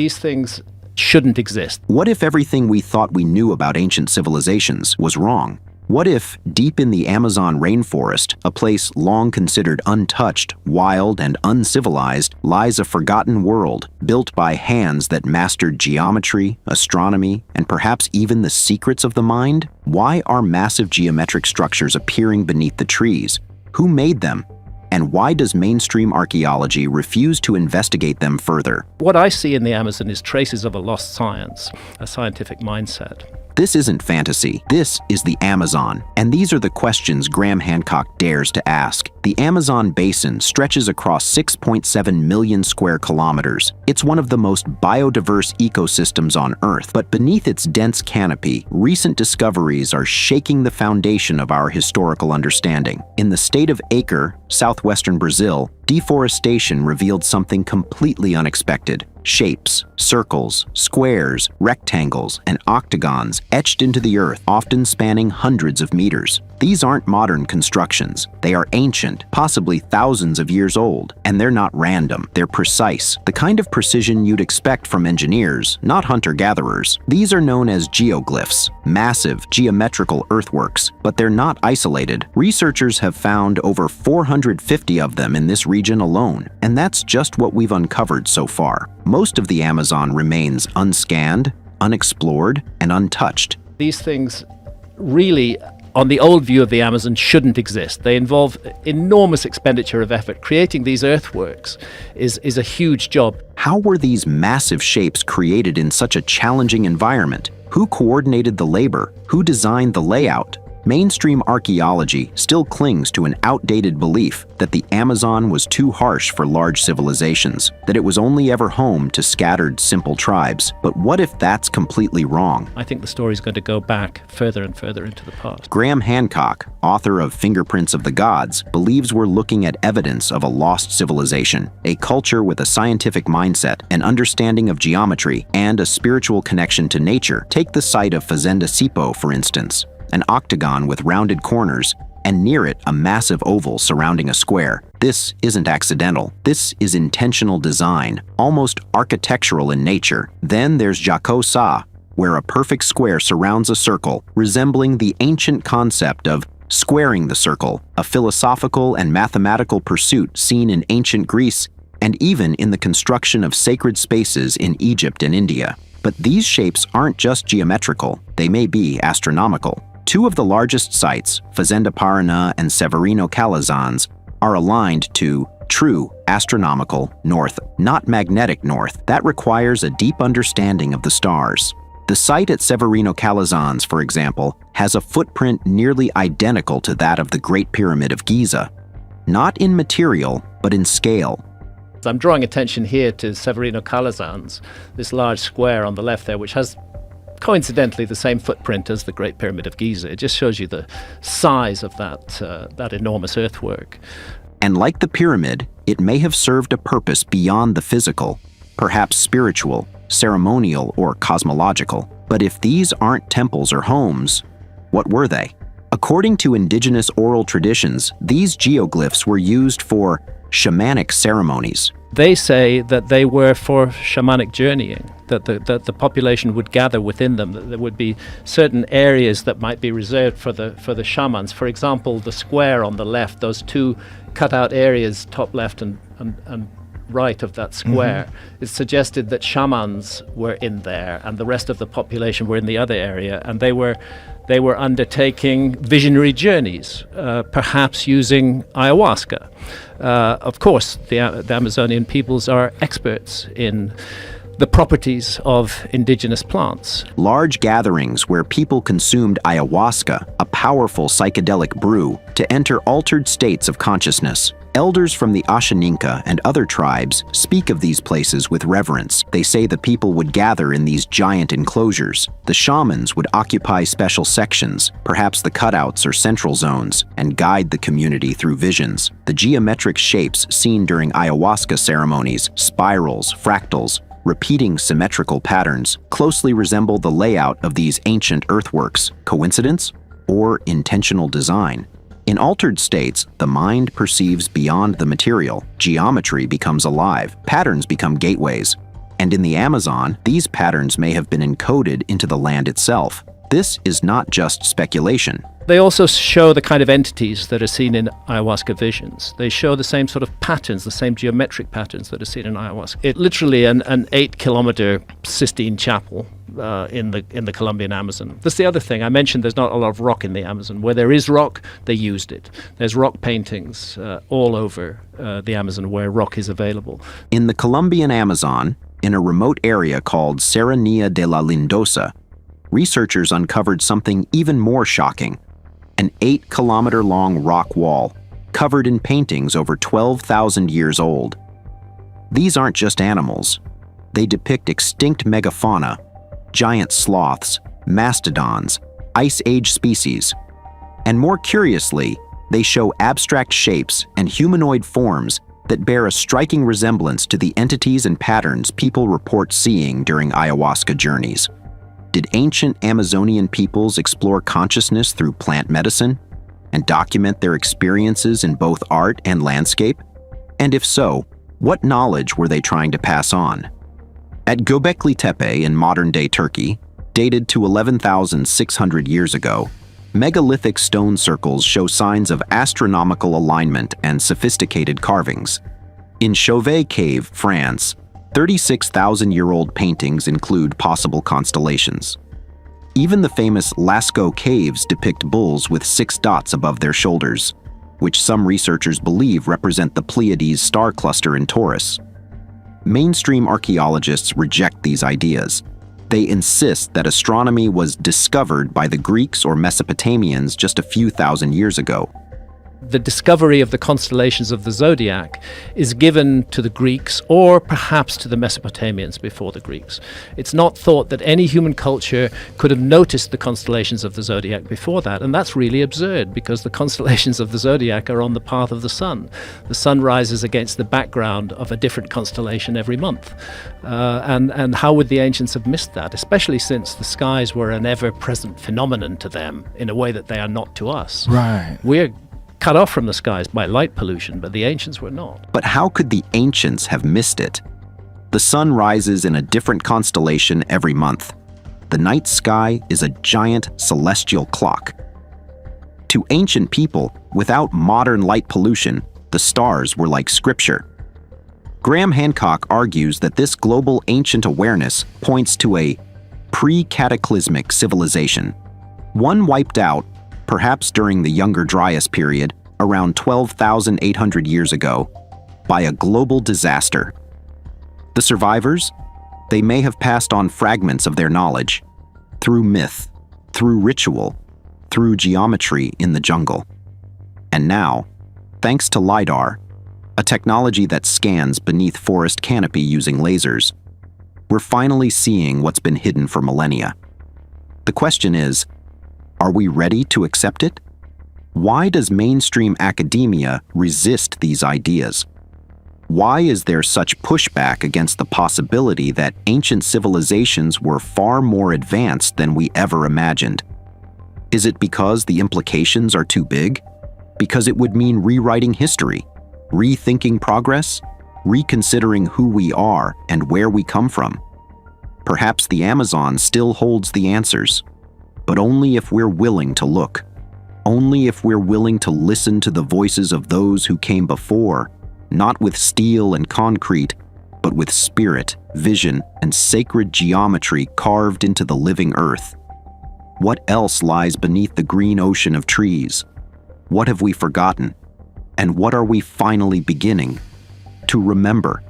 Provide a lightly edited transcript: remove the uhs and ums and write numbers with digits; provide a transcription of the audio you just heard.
These things shouldn't exist. What if everything we thought we knew about ancient civilizations was wrong? What if, deep in the Amazon rainforest, a place long considered untouched, wild, and uncivilized, lies a forgotten world built by hands that mastered geometry, astronomy, and perhaps even the secrets of the mind? Why are massive geometric structures appearing beneath the trees? Who made them? And why does mainstream archaeology refuse to investigate them further? What I see in the Amazon is traces of a lost science, a scientific mindset. This isn't fantasy. This is the Amazon. And these are the questions Graham Hancock dares to ask. The Amazon basin stretches across 6.7 million square kilometers. It's one of the most biodiverse ecosystems on Earth. But beneath its dense canopy, recent discoveries are shaking the foundation of our historical understanding. In the state of Acre, southwestern Brazil, deforestation revealed something completely unexpected. Shapes, circles, squares, rectangles, and octagons etched into the earth, often spanning hundreds of meters. These aren't modern constructions. They are ancient, possibly thousands of years old. And they're not random. They're precise. The kind of precision you'd expect from engineers, not hunter-gatherers. These are known as geoglyphs, massive geometrical earthworks, but they're not isolated. Researchers have found over 450 of them in this region alone, and that's just what we've uncovered so far. Most of the Amazon remains unscanned, unexplored, and untouched. These things really, on the old view of the Amazon, shouldn't exist. They involve enormous expenditure of effort. Creating these earthworks is a huge job. How were these massive shapes created in such a challenging environment? Who coordinated the labor? Who designed the layout? Mainstream archaeology still clings to an outdated belief that the Amazon was too harsh for large civilizations, that it was only ever home to scattered, simple tribes. But what if that's completely wrong? I think the story's going to go back further and further into the past. Graham Hancock, author of Fingerprints of the Gods, believes we're looking at evidence of a lost civilization, a culture with a scientific mindset, an understanding of geometry, and a spiritual connection to nature. Take the site of Fazenda Sipo, for instance. An octagon with rounded corners, and near it a massive oval surrounding a square. This isn't accidental. This is intentional design, almost architectural in nature. Then there's Jako Sa, where a perfect square surrounds a circle, resembling the ancient concept of squaring the circle, a philosophical and mathematical pursuit seen in ancient Greece and even in the construction of sacred spaces in Egypt and India. But these shapes aren't just geometrical, they may be astronomical. Two of the largest sites, Fazenda Paraná and Severino Calazans, are aligned to true astronomical north, not magnetic north. That requires a deep understanding of the stars. The site at Severino Calazans, for example, has a footprint nearly identical to that of the Great Pyramid of Giza. Not in material, but in scale. I'm drawing attention here to Severino Calazans, this large square on the left there, which has coincidentally the same footprint as the Great Pyramid of Giza. It just shows you the size of that enormous earthwork. And like the pyramid, it may have served a purpose beyond the physical, perhaps spiritual, ceremonial, or cosmological. But if these aren't temples or homes, what were they? According to indigenous oral traditions, these geoglyphs were used for shamanic ceremonies. They say that they were for shamanic journeying, that the population would gather within them, that there would be certain areas that might be reserved for the shamans. For example, the square on the left, those two cut out areas, top left and right of that square, it suggested that shamans were in there and the rest of the population were in the other area, and they were undertaking visionary journeys, perhaps using ayahuasca. Of course, the Amazonian peoples are experts in the properties of indigenous plants. Large gatherings where people consumed ayahuasca, a powerful psychedelic brew, to enter altered states of consciousness. Elders from the Ashaninka and other tribes speak of these places with reverence. They say the people would gather in these giant enclosures. The shamans would occupy special sections, perhaps the cutouts or central zones, and guide the community through visions. The geometric shapes seen during ayahuasca ceremonies, spirals, fractals, repeating symmetrical patterns, closely resemble the layout of these ancient earthworks. Coincidence or intentional design? In altered states, the mind perceives beyond the material. Geometry becomes alive. Patterns become gateways. And in the Amazon, these patterns may have been encoded into the land itself. This is not just speculation. They also show the kind of entities that are seen in ayahuasca visions. They show the same sort of patterns, the same geometric patterns that are seen in ayahuasca. It literally an 8-kilometer Sistine Chapel in the Colombian Amazon. That's the other thing. I mentioned there's not a lot of rock in the Amazon. Where there is rock, they used it. There's rock paintings all over the Amazon where rock is available. In the Colombian Amazon, in a remote area called Serranía de la Lindosa, researchers uncovered something even more shocking: an 8-kilometer-long rock wall covered in paintings over 12,000 years old. These aren't just animals. They depict extinct megafauna, giant sloths, mastodons, Ice Age species. And more curiously, they show abstract shapes and humanoid forms that bear a striking resemblance to the entities and patterns people report seeing during ayahuasca journeys. Did ancient Amazonian peoples explore consciousness through plant medicine and document their experiences in both art and landscape? And if so, what knowledge were they trying to pass on? At Göbekli Tepe in modern-day Turkey, dated to 11,600 years ago, megalithic stone circles show signs of astronomical alignment and sophisticated carvings. In Chauvet Cave, France, 36,000-year-old paintings include possible constellations. Even the famous Lascaux caves depict bulls with 6 dots above their shoulders, which some researchers believe represent the Pleiades star cluster in Taurus. Mainstream archaeologists reject these ideas. They insist that astronomy was discovered by the Greeks or Mesopotamians just a few thousand years ago. The discovery of the constellations of the zodiac is given to the Greeks or perhaps to the Mesopotamians before the Greeks. It's not thought that any human culture could have noticed the constellations of the zodiac before that, and that's really absurd because the constellations of the zodiac are on the path of the sun. The sun rises against the background of a different constellation every month. And how would the ancients have missed that, especially since the skies were an ever-present phenomenon to them in a way that they are not to us. Right. We're cut off from the skies by light pollution, but the ancients were not. But how could the ancients have missed it? The sun rises in a different constellation every month. The night sky is a giant celestial clock. To ancient people, without modern light pollution, the stars were like scripture. Graham Hancock argues that this global ancient awareness points to a pre-cataclysmic civilization, one wiped out perhaps during the Younger Dryas period, around 12,800 years ago, by a global disaster. The survivors? They may have passed on fragments of their knowledge, through myth, through ritual, through geometry in the jungle. And now, thanks to LiDAR, a technology that scans beneath forest canopy using lasers, we're finally seeing what's been hidden for millennia. The question is, are we ready to accept it? Why does mainstream academia resist these ideas? Why is there such pushback against the possibility that ancient civilizations were far more advanced than we ever imagined? Is it because the implications are too big? Because it would mean rewriting history, rethinking progress, reconsidering who we are and where we come from? Perhaps the Amazon still holds the answers, but only if we're willing to look, only if we're willing to listen to the voices of those who came before, not with steel and concrete, but with spirit, vision, and sacred geometry carved into the living earth. What else lies beneath the green ocean of trees? What have we forgotten? And what are we finally beginning to remember?